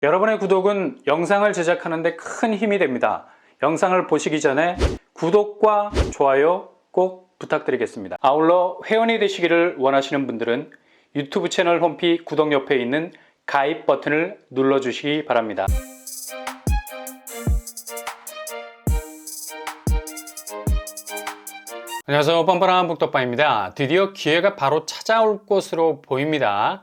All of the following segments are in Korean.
여러분의 구독은 영상을 제작하는 데 큰 힘이 됩니다. 영상을 보시기 전에 구독과 좋아요 꼭 부탁드리겠습니다. 아울러 회원이 되시기를 원하시는 분들은 유튜브 채널 홈피 구독 옆에 있는 가입 버튼을 눌러주시기 바랍니다. 안녕하세요, 뻔뻔한 북덕방입니다. 드디어 기회가 바로 찾아올 것으로 보입니다.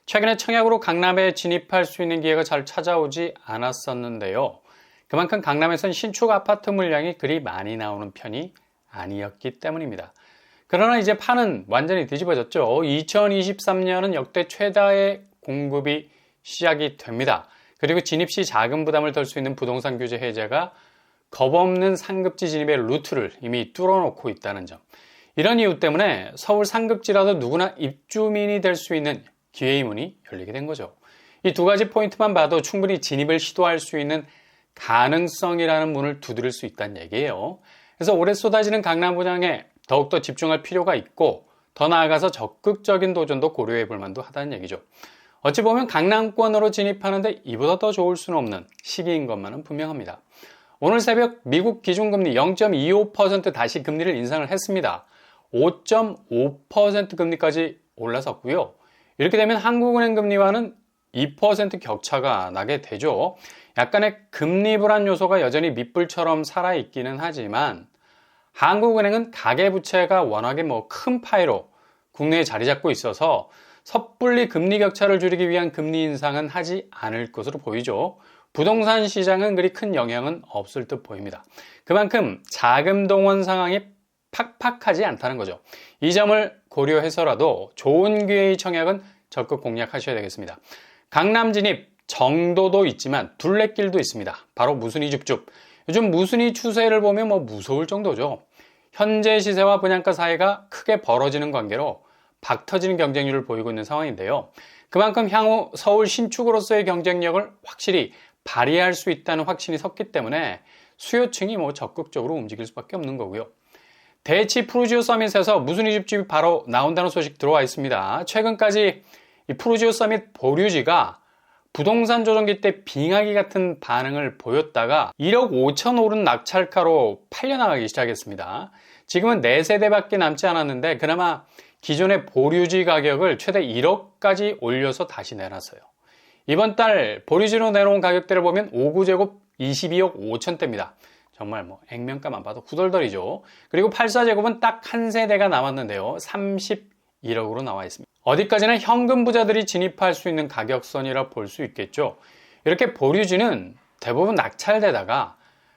최근에 청약으로 강남에 진입할 수 있는 기회가 잘 찾아오지 않았었는데요. 그만큼 강남에선 신축 아파트 물량이 그리 많이 나오는 편이 아니었기 때문입니다. 그러나 이제 판은 완전히 뒤집어졌죠. 2023년은 역대 최다의 공급이 시작이 됩니다. 그리고 진입 시 자금 부담을 덜 수 있는 부동산 규제 해제가 겁없는 상급지 진입의 루트를 이미 뚫어놓고 있다는 점. 이런 이유 때문에 서울 상급지라도 누구나 입주민이 될 수 있는 기회의 문이 열리게 된 거죠. 이 두 가지 포인트만 봐도 충분히 진입을 시도할 수 있는 가능성이라는 문을 두드릴 수 있다는 얘기예요. 그래서 올해 쏟아지는 강남 분양에 더욱더 집중할 필요가 있고, 더 나아가서 적극적인 도전도 고려해 볼 만도 하다는 얘기죠. 어찌 보면 강남권으로 진입하는데 이보다 더 좋을 수는 없는 시기인 것만은 분명합니다. 오늘 새벽 미국 기준금리 0.25% 다시 금리를 인상을 했습니다. 5.5% 금리까지 올라섰고요. 이렇게 되면 한국은행 금리와는 2% 격차가 나게 되죠. 약간의 금리 불안 요소가 여전히 밑불처럼 살아있기는 하지만 한국은행은 가계부채가 워낙에 큰 파이로 국내에 자리 잡고 있어서 섣불리 금리 격차를 줄이기 위한 금리 인상은 하지 않을 것으로 보이죠. 부동산 시장은 그리 큰 영향은 없을 듯 보입니다. 그만큼 자금 동원 상황이 팍팍하지 않다는 거죠. 이 점을 고려해서라도 좋은 기회의 청약은 적극 공략하셔야 되겠습니다. 강남 진입 정도도 있지만 둘레길도 있습니다. 바로 무순위 줍줍. 요즘 무순위 추세를 보면 무서울 정도죠. 현재 시세와 분양가 사이가 크게 벌어지는 관계로 박 터지는 경쟁률을 보이고 있는 상황인데요. 그만큼 향후 서울 신축으로서의 경쟁력을 확실히 발휘할 수 있다는 확신이 섰기 때문에 수요층이 적극적으로 움직일 수밖에 없는 거고요. 대치 프루지오 서밋에서 무순위 줍줍이 바로 나온다는 소식 들어와 있습니다. 최근까지 이 프루지오 서밋 보류지가 부동산 조정기 때 빙하기 같은 반응을 보였다가 1억 5천 오른 낙찰가로 팔려나가기 시작했습니다. 지금은 4세대밖에 남지 않았는데 그나마 기존의 보류지 가격을 최대 1억까지 올려서 다시 내놨어요. 이번 달 보류지로 내놓은 가격대를 보면 5구제곱 22억 5천대입니다. 정말 액면가만 봐도 후덜덜이죠. 그리고 84제곱은 딱 한 세대가 남았는데요. 31억으로 나와 있습니다. 어디까지나 현금 부자들이 진입할 수 있는 가격선이라 볼 수 있겠죠. 이렇게 보류지는 대부분 낙찰되다가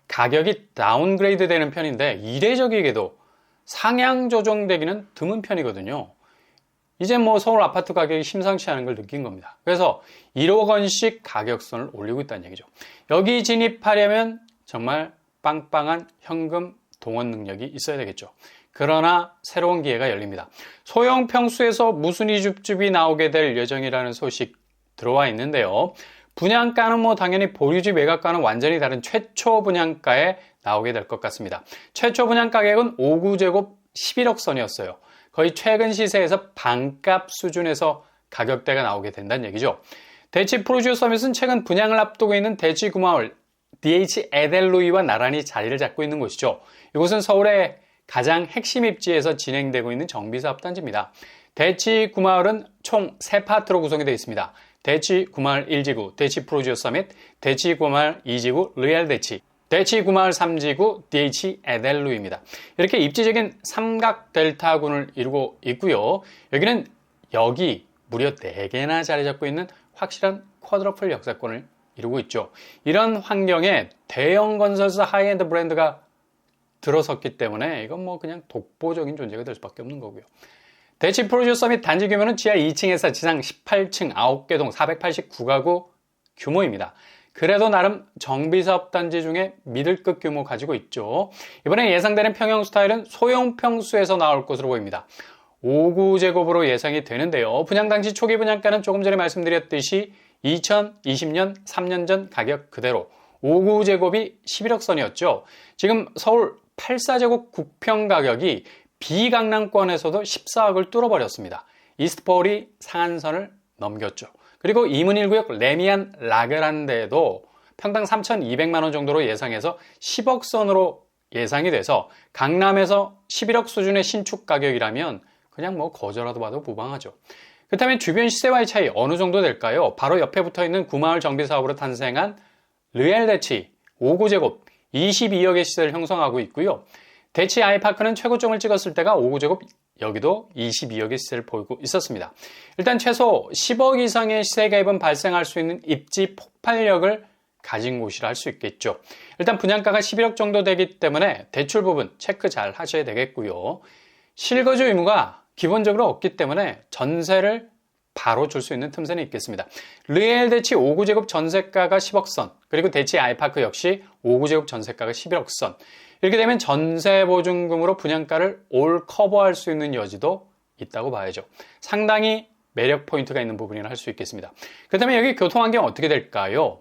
가격이 다운그레이드 되는 편인데 이례적이게도 상향 조정되기는 드문 편이거든요. 이제 서울 아파트 가격이 심상치 않은 걸 느낀 겁니다. 그래서 1억 원씩 가격선을 올리고 있다는 얘기죠. 여기 진입하려면 정말 빵빵한 현금 동원 능력이 있어야 되겠죠. 그러나 새로운 기회가 열립니다. 소형 평수에서 무순위 줍줍이 나오게 될 예정이라는 소식 들어와 있는데요. 분양가는 당연히 보류지 매각가는 완전히 다른 최초 분양가에 나오게 될 것 같습니다. 최초 분양 가격은 5구제곱 11억 선이었어요. 거의 최근 시세에서 반값 수준에서 가격대가 나오게 된다는 얘기죠. 대치 프루지오 서밋은 최근 분양을 앞두고 있는 대치 구마을 DH 에델루이와 나란히 자리를 잡고 있는 곳이죠. 이곳은 서울의 가장 핵심 입지에서 진행되고 있는 정비사업 단지입니다. 대치 구마을은 총 3파트로 구성이 되어 있습니다. 대치 구마을 1지구 대치 프루지오 서밋, 대치 구마을 2지구 리얼 대치, 대치 구마을 3지구 DH 에델루이입니다. 이렇게 입지적인 삼각 델타군을 이루고 있고요. 여기는 무려 4개나 자리 잡고 있는 확실한 쿼드러플 역사권을 이루고 있죠. 이런 환경에 대형 건설사 하이엔드 브랜드가 들어섰기 때문에 이건 그냥 독보적인 존재가 될 수밖에 없는 거고요. 대치 프루지오 서밋 단지 규모는 지하 2층에서 지상 18층 9개 동 489가구 규모입니다. 그래도 나름 정비사업 단지 중에 미들급 규모 가지고 있죠. 이번에 예상되는 평형 스타일은 소형 평수에서 나올 것으로 보입니다. 5구제곱으로 예상이 되는데요. 분양 당시 초기 분양가는 조금 전에 말씀드렸듯이 2020년 3년 전 가격 그대로 5구제곱이 11억 선이었죠. 지금 서울 84제곱 국평 가격이 비강남권에서도 14억을 뚫어버렸습니다. 이스트폴이 상한선을 넘겼죠. 그리고 이문 1구역 레미안 라그란데도 평당 3,200만 원 정도로 예상해서 10억 선으로 예상이 돼서 강남에서 11억 수준의 신축 가격이라면 그냥 뭐 거저라도 봐도 무방하죠. 그렇다면 주변 시세와의 차이 어느 정도 될까요? 바로 옆에 붙어있는 구마을 정비 사업으로 탄생한 르엘대치 5구제곱 22억의 시세를 형성하고 있고요. 대치 아이파크는 최고점을 찍었을 때가 5구제곱 여기도 22억의 시세를 보이고 있었습니다. 일단 최소 10억 이상의 시세 갭은 발생할 수 있는 입지 폭발력을 가진 곳이라 할 수 있겠죠. 일단 분양가가 11억 정도 되기 때문에 대출 부분 체크 잘 하셔야 되겠고요. 실거주 의무가 기본적으로 없기 때문에 전세를 바로 줄 수 있는 틈새는 있겠습니다. 르엘 대치 5구제곱 전세가가 10억 선, 그리고 대치 아이파크 역시 5구제곱 전세가가 11억 선. 이렇게 되면 전세 보증금으로 분양가를 올 커버할 수 있는 여지도 있다고 봐야죠. 상당히 매력 포인트가 있는 부분이라 할 수 있겠습니다. 그렇다면 여기 교통환경 어떻게 될까요?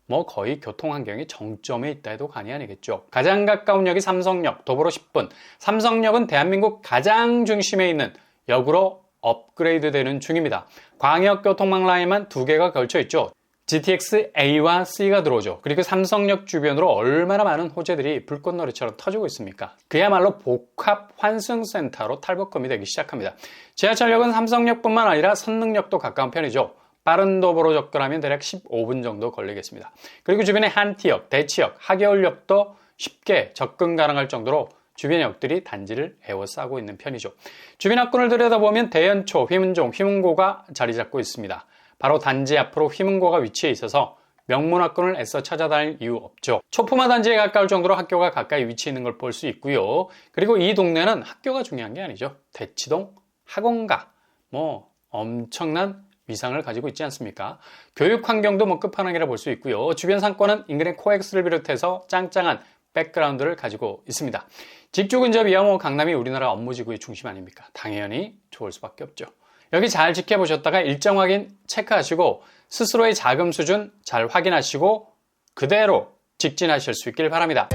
뭐 거의 교통환경이 정점에 있다 해도 과언이 아니겠죠. 가장 가까운 역이 삼성역, 도보로 10분. 삼성역은 대한민국 가장 중심에 있는 역으로 업그레이드 되는 중입니다. 광역교통망 라인만 2개가 걸쳐 있죠. GTX A와 C가 들어오죠. 그리고 삼성역 주변으로 얼마나 많은 호재들이 불꽃놀이처럼 터지고 있습니까? 그야말로 복합 환승센터로 탈북금이 되기 시작합니다. 지하철역은 삼성역뿐만 아니라 선릉역도 가까운 편이죠. 빠른 도보로 접근하면 대략 15분 정도 걸리겠습니다. 그리고 주변에 한티역, 대치역, 하계울역도 쉽게 접근 가능할 정도로 주변 역들이 단지를 에워싸고 있는 편이죠. 주변 학군을 들여다보면 대연초, 휘문종, 휘문고가 자리 잡고 있습니다. 바로 단지 앞으로 휘문고가 위치해 있어서 명문학군을 애써 찾아다닐 이유 없죠. 초품화 단지에 가까울 정도로 학교가 가까이 위치해 있는 걸 볼 수 있고요. 그리고 이 동네는 학교가 중요한 게 아니죠. 대치동, 학원가, 뭐 엄청난 위상을 가지고 있지 않습니까? 교육 환경도 뭐 끝판왕이라 볼 수 있고요. 주변 상권은 인근의 코엑스를 비롯해서 짱짱한 백그라운드를 가지고 있습니다. 직주 근접이야 뭐 강남이 우리나라 업무지구의 중심 아닙니까? 당연히 좋을 수밖에 없죠. 여기 잘 지켜보셨다가 일정 확인 체크하시고 스스로의 자금 수준 잘 확인하시고 그대로 직진하실 수 있길 바랍니다.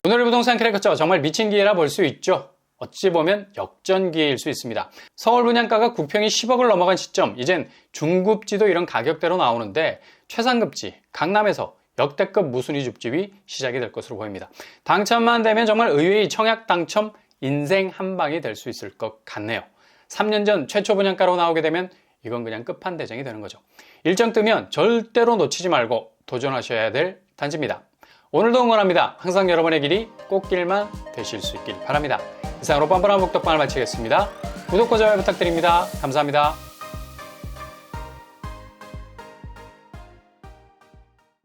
오늘의 부동산 크래커죠. 정말 미친 기회라 볼 수 있죠. 어찌 보면 역전 기회일 수 있습니다. 서울 분양가가 9평이 10억을 넘어간 시점, 이젠 중급지도 이런 가격대로 나오는데 최상급지, 강남에서 역대급 무순위 줍집이 시작이 될 것으로 보입니다. 당첨만 되면 정말 의외의 청약 당첨 인생 한 방이 될 수 있을 것 같네요. 3년 전 최초 분양가로 나오게 되면 이건 그냥 끝판대장이 되는 거죠. 일정 뜨면 절대로 놓치지 말고 도전하셔야 될 단지입니다. 오늘도 응원합니다. 항상 여러분의 길이 꽃길만 되실 수 있길 바랍니다. 이상으로 뻔뻔한 목덕방을 마치겠습니다. 구독과 좋아요 부탁드립니다. 감사합니다.